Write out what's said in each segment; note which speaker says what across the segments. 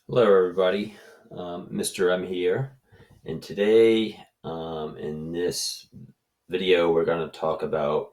Speaker 1: Hello, everybody. Mr. M here, and today, in this video, we're going to talk about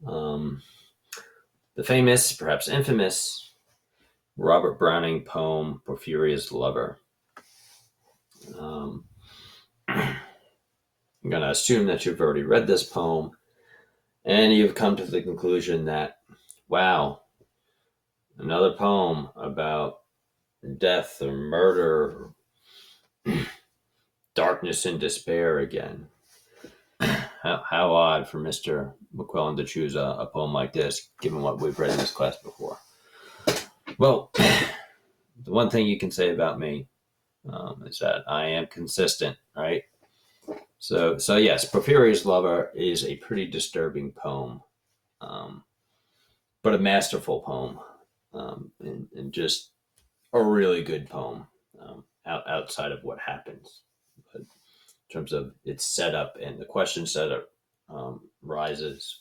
Speaker 1: um, the famous, perhaps infamous, Robert Browning poem "Porphyria's Lover." Um, I'm going to assume that you've already read this poem, and you've come to the conclusion that, wow, another poem about death or murder, darkness and despair again. How odd for Mr. McQuillan to choose a poem like this, given what we've read in this class before. Well, the one thing you can say about me is that I am consistent, right? So yes, Porphyria's Lover is a pretty disturbing poem, um, but a masterful poem, and just a really good poem outside of what happens. But in terms of its setup and the question setup rises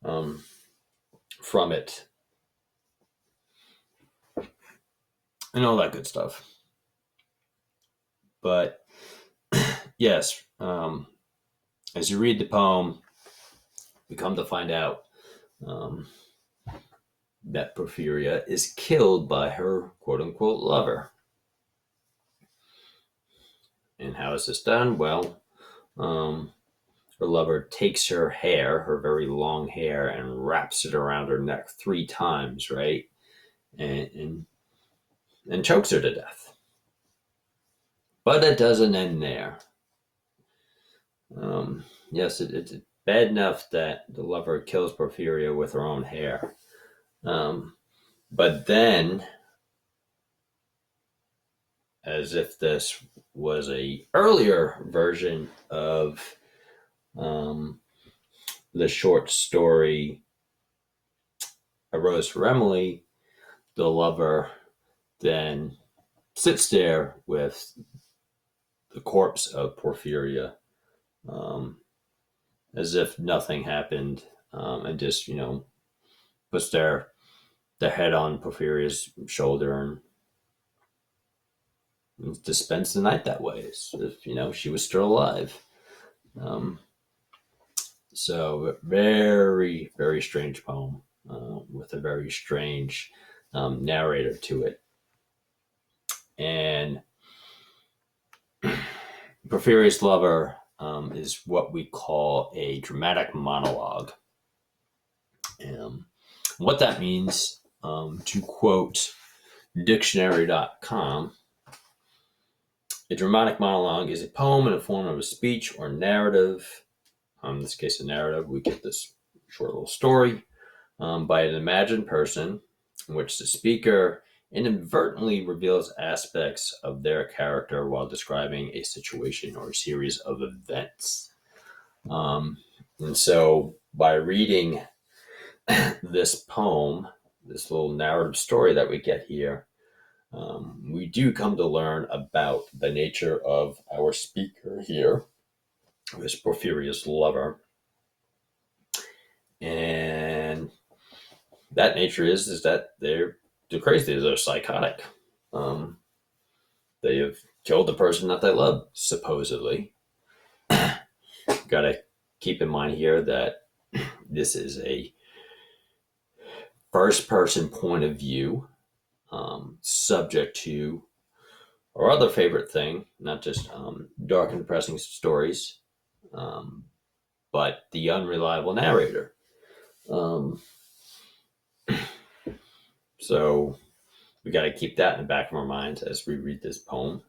Speaker 1: um, from it and all that good stuff. But yes, as you read the poem, we come to find out um, that Porphyria is killed by her quote unquote lover. And how is this done? Well, um, her lover takes her hair, her very long hair, and wraps it around her neck 3 times, right? And chokes her to death. But it doesn't end there. Yes, it's bad enough that the lover kills Porphyria with her own hair. But then, as if this was a earlier version of um, the short story "A Rose for Emily," the lover then sits there with the corpse of Porphyria, um, as if nothing happened, and just puts their head on Porphyria's shoulder and just spends the night that way, as if she was still alive. Um, So very, very strange poem with a very strange narrator to it. And Porphyria's Lover is what we call a dramatic monologue. What that means, to quote dictionary.com, a dramatic monologue is a poem in the form of a speech or narrative. In this case, a narrative, we get this short little story by an imagined person in which the speaker inadvertently reveals aspects of their character while describing a situation or a series of events. And so, by reading this poem, this little narrative story that we get here, we do come to learn about the nature of our speaker here, who is Porphyria's lover. And that nature is that they're crazy, they're psychotic. Um, they have killed the person that they love, supposedly. Got to keep in mind here that this is a first person point of view, subject to our other favorite thing, not just dark and depressing stories, um, but the unreliable narrator. Um, so we got to keep that in the back of our minds as we read this poem,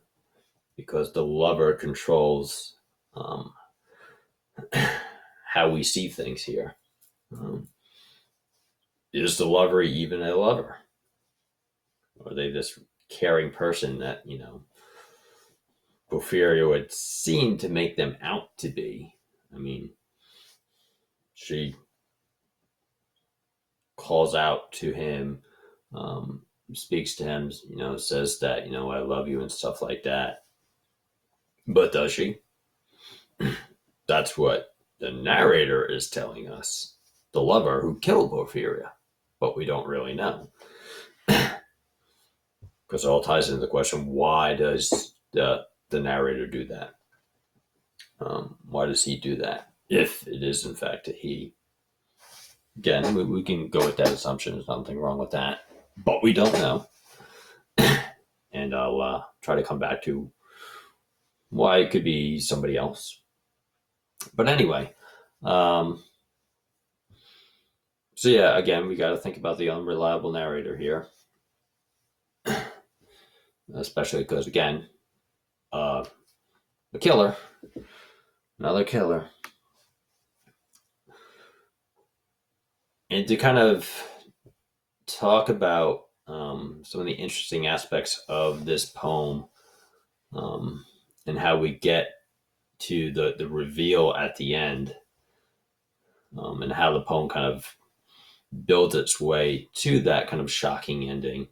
Speaker 1: because the lover controls um, how we see things here. Um, is the lover even a lover? Or are they this caring person that, Porphyria would seem to make them out to be? I mean, she calls out to him, speaks to him, says that, I love you and stuff like that. But does she? That's what the narrator is telling us. The lover who killed Porphyria. But we don't really know. because it all ties into the question: why does the narrator do that? Why does he do that? If it is in fact a he. Again, we can go with that assumption. There's nothing wrong with that, but we don't know. And I'll try to come back to why it could be somebody else. But anyway, so yeah, again, we got to think about the unreliable narrator here, especially because, again, a killer, another killer. And to kind of talk about some of the interesting aspects of this poem, and how we get to the reveal at the end, and how the poem kind of builds its way to that kind of shocking ending.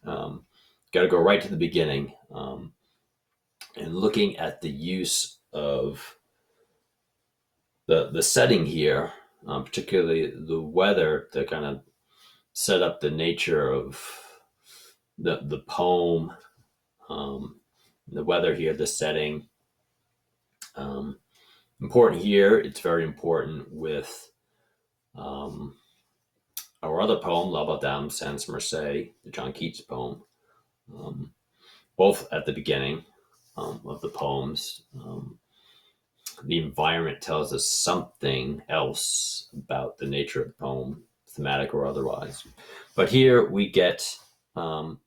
Speaker 1: Got to go right to the beginning, and looking at the use of the setting here, particularly the weather, to kind of set up the nature of the poem, the weather here, the setting. Important here, it's very important with our other poem, La Dame Sans Merced, the John Keats poem, both at the beginning of the poems. The environment tells us something else about the nature of the poem, thematic or otherwise. But here we get the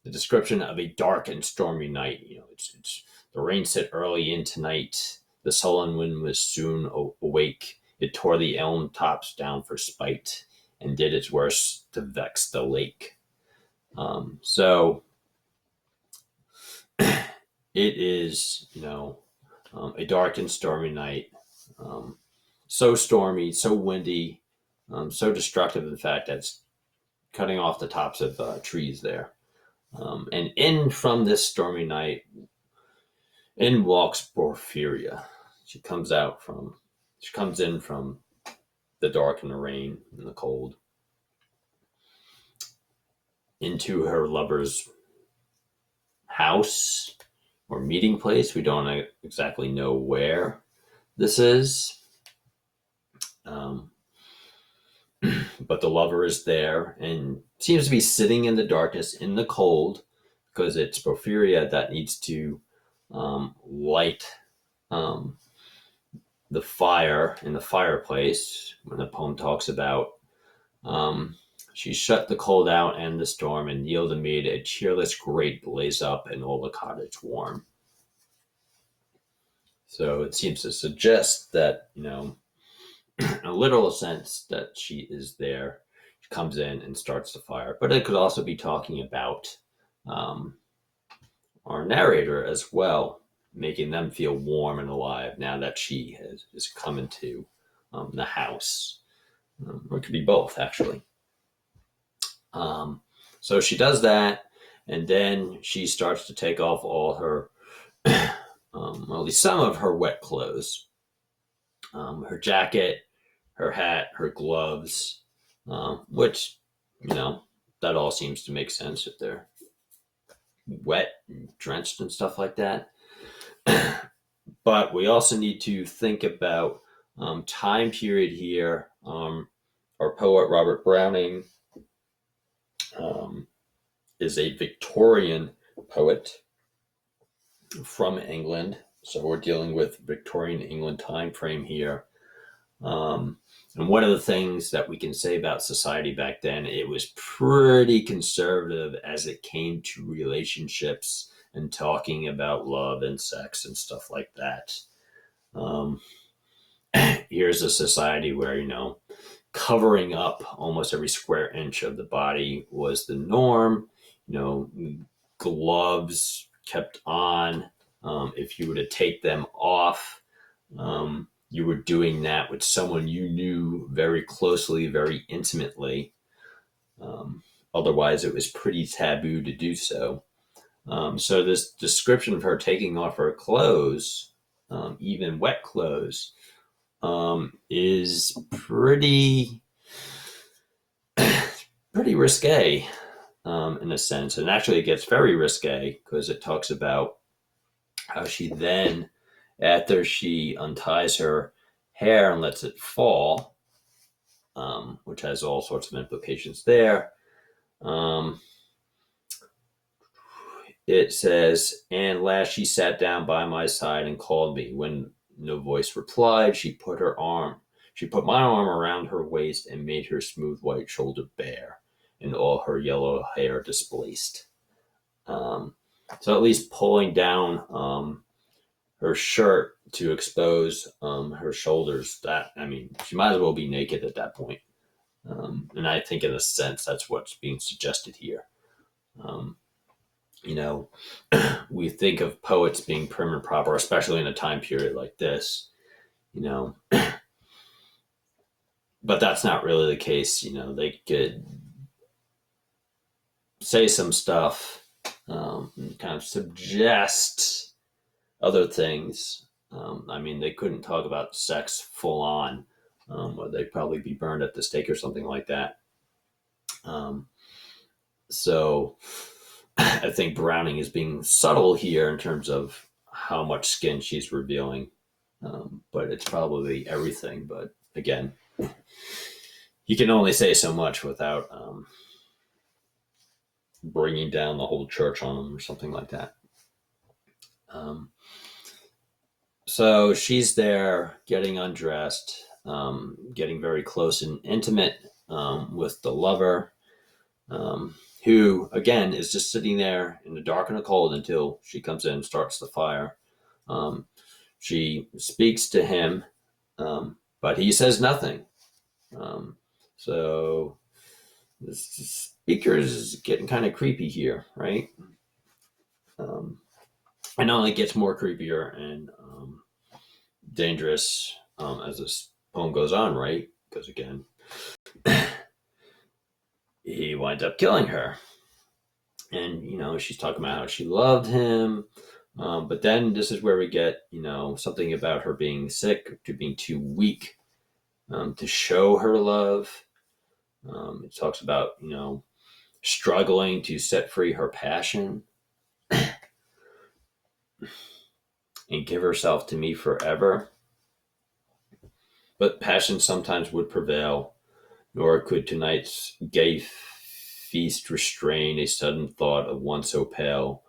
Speaker 1: description of a dark and stormy night. It's the rain set early into night. The sullen wind was soon awake. It tore the elm tops down for spite, and did its worst to vex the lake. So it is, a dark and stormy night. So stormy, so windy, so destructive, in fact, that's cutting off the tops of trees there. And in from this stormy night, in walks Porphyria. She comes in from the dark and the rain and the cold into her lover's house or meeting place. We don't exactly know where this is. But the lover is there and seems to be sitting in the darkness, in the cold, because it's Porphyria that needs to light the fire in the fireplace. When the poem talks about she shut the cold out and the storm, and kneeled amid a cheerless grate blaze up, and all the cottage warm. So it seems to suggest that, in a literal sense, that she is there. She comes in and starts the fire. But it could also be talking about our narrator as well, making them feel warm and alive now that she is come into the house. Or it could be both, actually. So she does that, and then she starts to take off all her, well, at least some of her wet clothes. Her jacket, her hat, her gloves, which, that all seems to make sense if they're wet and drenched and stuff like that. But we also need to think about time period here. Our poet Robert Browning is a Victorian poet from England, so we're dealing with Victorian England time frame here. And one of the things that we can say about society back then, it was pretty conservative as it came to relationships and talking about love and sex and stuff like that. Here's a society where, covering up almost every square inch of the body was the norm. Gloves kept on. If you were to take them off, you were doing that with someone you knew very closely, very intimately. Otherwise, it was pretty taboo to do so. So this description of her taking off her clothes, even wet clothes, is pretty risque. in a sense. And actually, it gets very risque because it talks about how she then, after she unties her hair and lets it fall, which has all sorts of implications there. It says, and last she sat down by my side and called me. When no voice replied, she put my arm around her waist and made her smooth white shoulder bare, and all her yellow hair displaced. So at least pulling down her shirt to expose her shoulders. That, I mean, she might as well be naked at that point. And I think in a sense that's what's being suggested here. You know, we think of poets being prim and proper, especially in a time period like this, you know, but that's not really the case. You know, they could say some stuff, and kind of suggest other things. I mean, they couldn't talk about sex full on, or they'd probably be burned at the stake or something like that. So I think Browning is being subtle here in terms of how much skin she's revealing, but it's probably everything. But again, you can only say so much without bringing down the whole church on them or something like that. So she's there getting undressed, getting very close and intimate with the lover, who, again, is just sitting there in the dark and the cold until she comes in and starts the fire. She speaks to him, but he says nothing. So the speaker is getting kind of creepy here, right? And not only gets more creepier and dangerous as this poem goes on, right? Because again, he winds up killing her. And, you know, she's talking about how she loved him. But then this is where we get, you know, something about her being sick, to being too weak to show her love. It talks about, you know, struggling to set free her passion and give herself to me forever. But passion sometimes would prevail, nor could tonight's gay feast restrain a sudden thought of one so pale.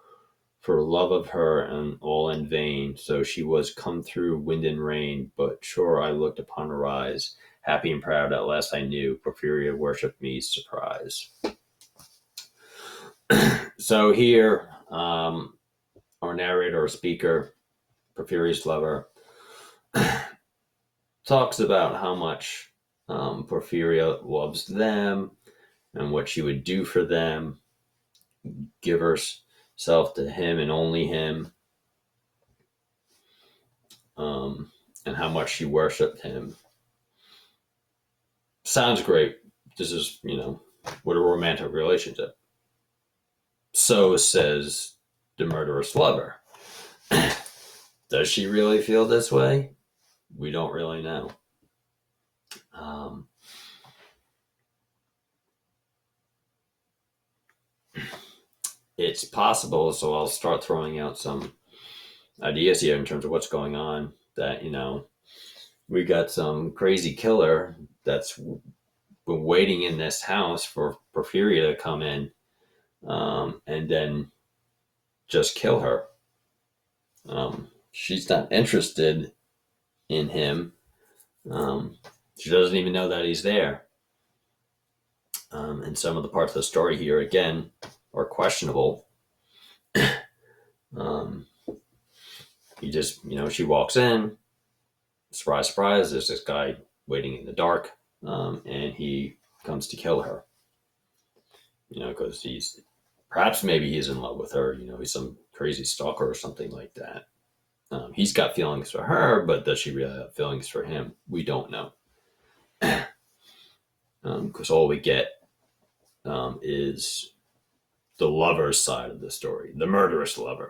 Speaker 1: For love of her and all in vain, so she was come through wind and rain, but sure I looked upon her eyes, happy and proud at last I knew, Porphyria worshipped me surprise. So here, our narrator or speaker, Porphyria's lover, talks about how much Porphyria loves them and what she would do for them, give herself to him and only him, and how much she worshipped him. Sounds great. This is, you know, what a romantic relationship. So says the murderous lover. Does she really feel this way? We don't really know. It's possible, so I'll start throwing out some ideas here in terms of what's going on, that, you know, we got some crazy killer that's been waiting in this house for Porphyria to come in, and then just kill her. She's not interested in him. She doesn't even know that he's there. And some of the parts of the story here, again, are questionable. He just, you know, she walks in, surprise, surprise, there's this guy waiting in the dark, and he comes to kill her. You know, because perhaps maybe he's in love with her, you know, he's some crazy stalker or something like that. He's got feelings for her, but does she really have feelings for him? We don't know. Because all we get is the lover's side of the story, the murderous lover.